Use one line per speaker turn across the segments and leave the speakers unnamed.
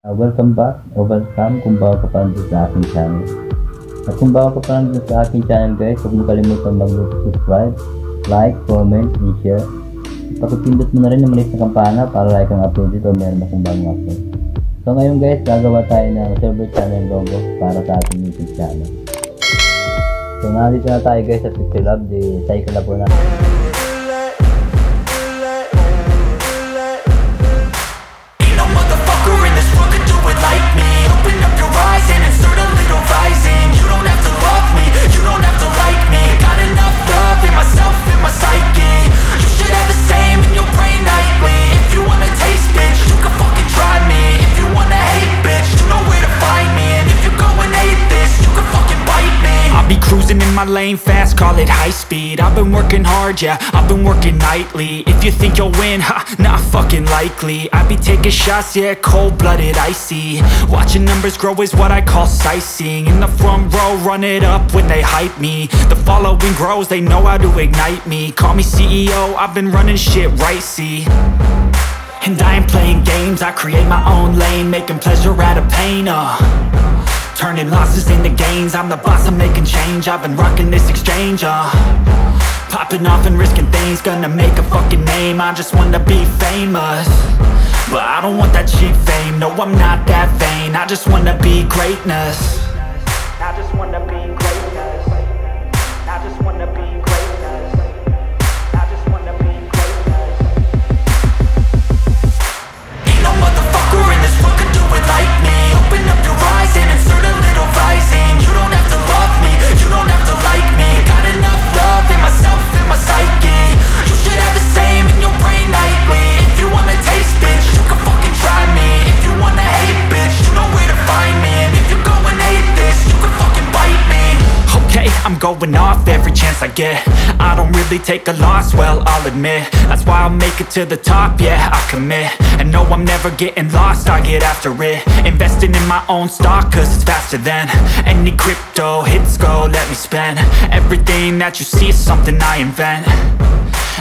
Welcome back o welcome kung bago ka pa lang sa aking channel. At kung bago ka pa lang sa aking channel guys, huwag mo kalimutan mag-subscribe, like, comment, and share. Pakipindot mo na rin yung maliit na kampana para like ang upload dito meron akong bagong upload. So ngayon guys, gagawa tayo ng server channel logo para sa ating YouTube channel. So nandito na tayo guys sa Pixelab, cycle na po na.
Cruising in my lane fast, call it high speed. I've been working hard, yeah, I've been working nightly. If you think you'll win, ha, not fucking likely. I be taking shots, yeah, cold-blooded, icy. Watching numbers grow is what I call sightseeing. In the front row, run it up when they hype me. The following grows, they know how to ignite me. Call me CEO, I've been running shit right, see. And I ain't playing games, I create my own lane, making pleasure out of pain, turning losses into gains, I'm the boss, I'm making change. I've been rocking this exchange, popping off and risking things, gonna make a fucking name. I just wanna be famous, but I don't want that cheap fame. No, I'm not that vain, I just wanna be greatness. I just wanna be greatness. I just wanna be greatness. I just wanna be greatness. Ain't no motherfucker in this world could do it like me. Open up your eyes and insert a little rising. You don't have to love me, you don't have to like me. Got enough love in myself, in my psyche. You should have the same in your brain nightly. If you wanna taste, bitch, you can fucking try me. If you wanna hate, bitch, you know where to find me. And if you go and hate this, you can fucking bite me. Okay, I'm going off every chance I get. I don't really take a loss, well, I'll admit. That's why I'll make it to the top, yeah, I commit. And no, I'm never getting lost, I get after it. Investing in my own stock, cause it's faster than any crypto hits go, let me spend. Everything that you see is something I invent,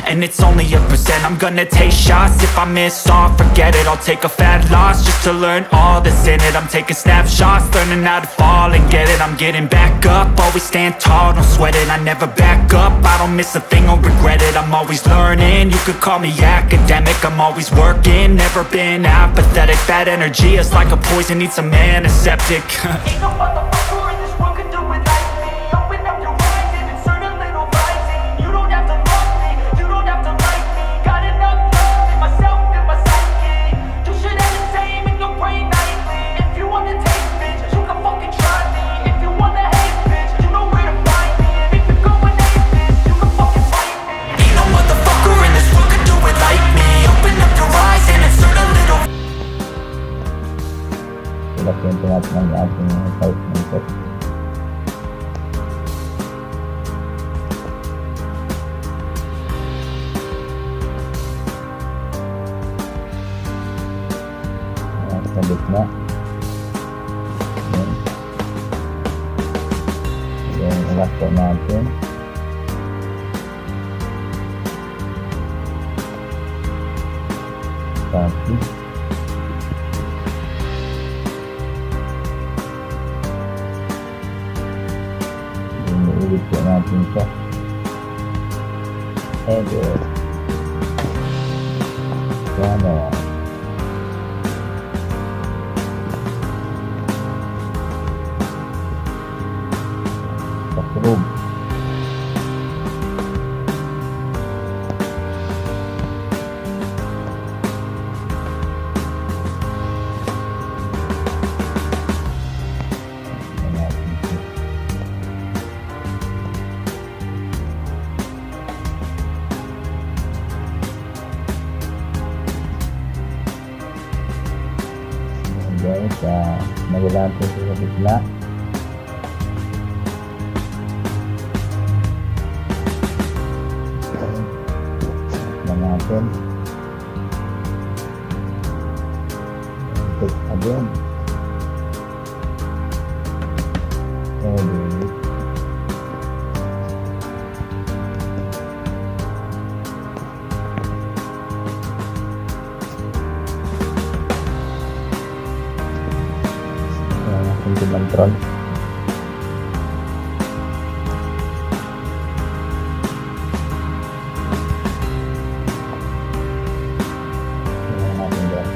and it's only a percent. I'm gonna take shots, if I miss all, forget it. I'll take a fat loss just to learn all that's in it. I'm taking snapshots, learning how to fall and get it. I'm getting back up, always stand tall, don't sweat it. I never back up, I don't miss a thing or regret it. I'm always learning, you could call me academic. I'm always working, never been apathetic. That energy is like a poison, needs some antiseptic. Ain't no motherfucker in this world could do it like me. Open up your eyes and insert a little rising. You don't have to love me, you don't have to like me. Got enough love in myself, in my psyche. You should have the same in your brain nightly. If you wanna taste, bitch, you can fucking try me. If you wanna hate, bitch, you know where to find me. And if you go and hate this, you can fucking fight me. Ain't no motherfucker in this world could do it like me. Open up your eyes and insert a little.
Ilagyan po natin ang ating type ng text. Sa gitna. Ayan, ilak po natin. Copy. Ulit po natin siya. Enter. Sana. Approve. Guys, nagalaan po sa bigla. Na natin. Take again. Edit. ng troll. Tingnan natin dyan.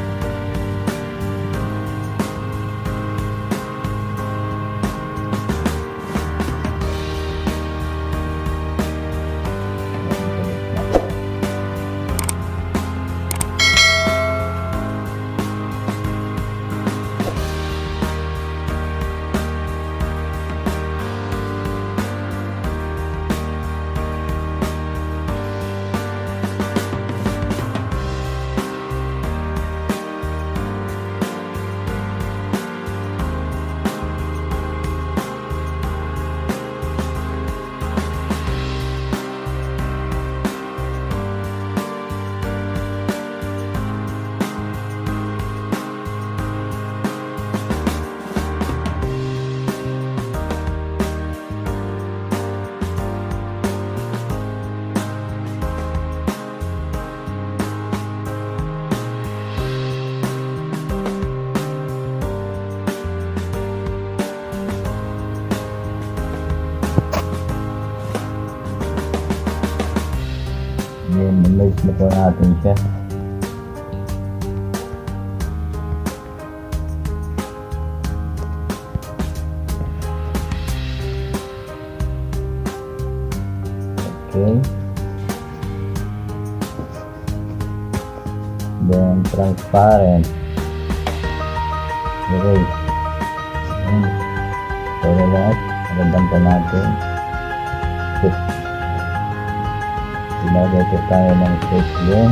Then, merge na po natin siya. Okay. Then, transparent. Okay. So, lahat. Magandang pa natin. Ilagay ko tayo ng space din.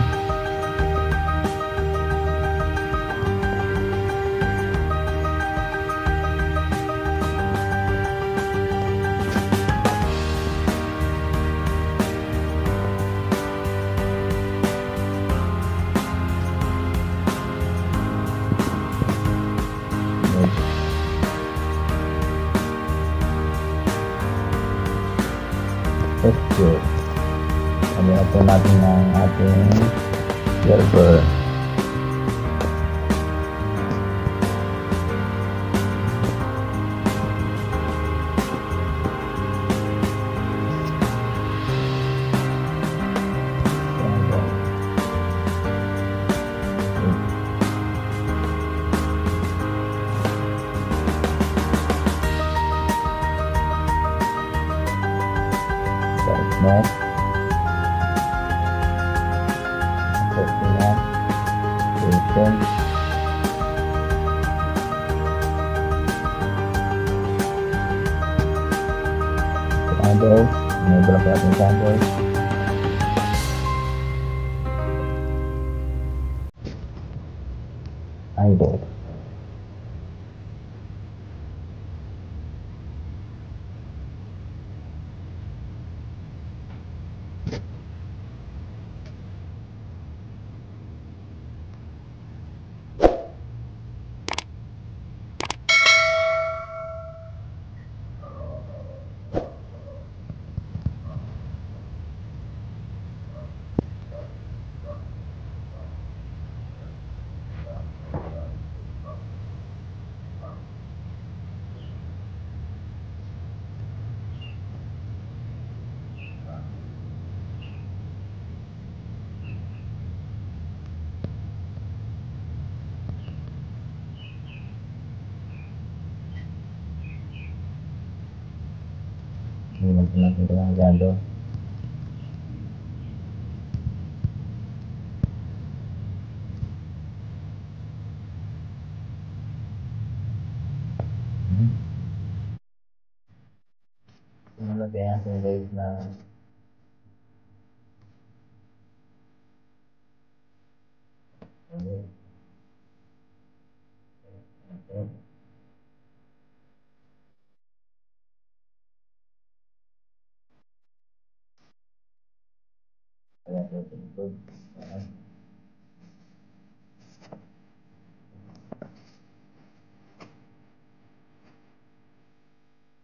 Texture. Lagyan po natin ang ating server. Next. Postingan, station, candle, ini berapa candle, idol. Ini natin ng gando. Nalagyan natin guys na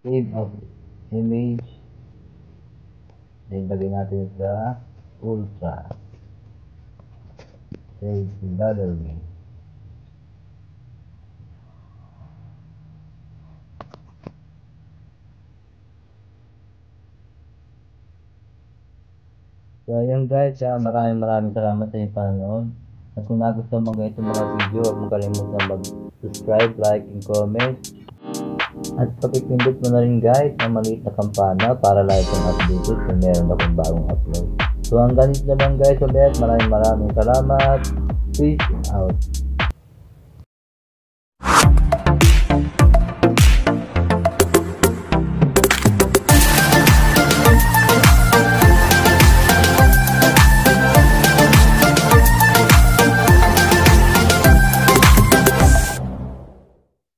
save of image, then lagay natin sa ultra, save gallery. So ayun guys, maraming salamat sa inyong panonood. At kung nagustuhan mo itong mga video, huwag mong kalimutan mag-subscribe, like, and comment. At pakipindot mo na rin guys ang maliit na kampana para lagi kang updated kung meron akong bagong upload. So hanggang dito na lang guys ulit. Maraming salamat. Peace out.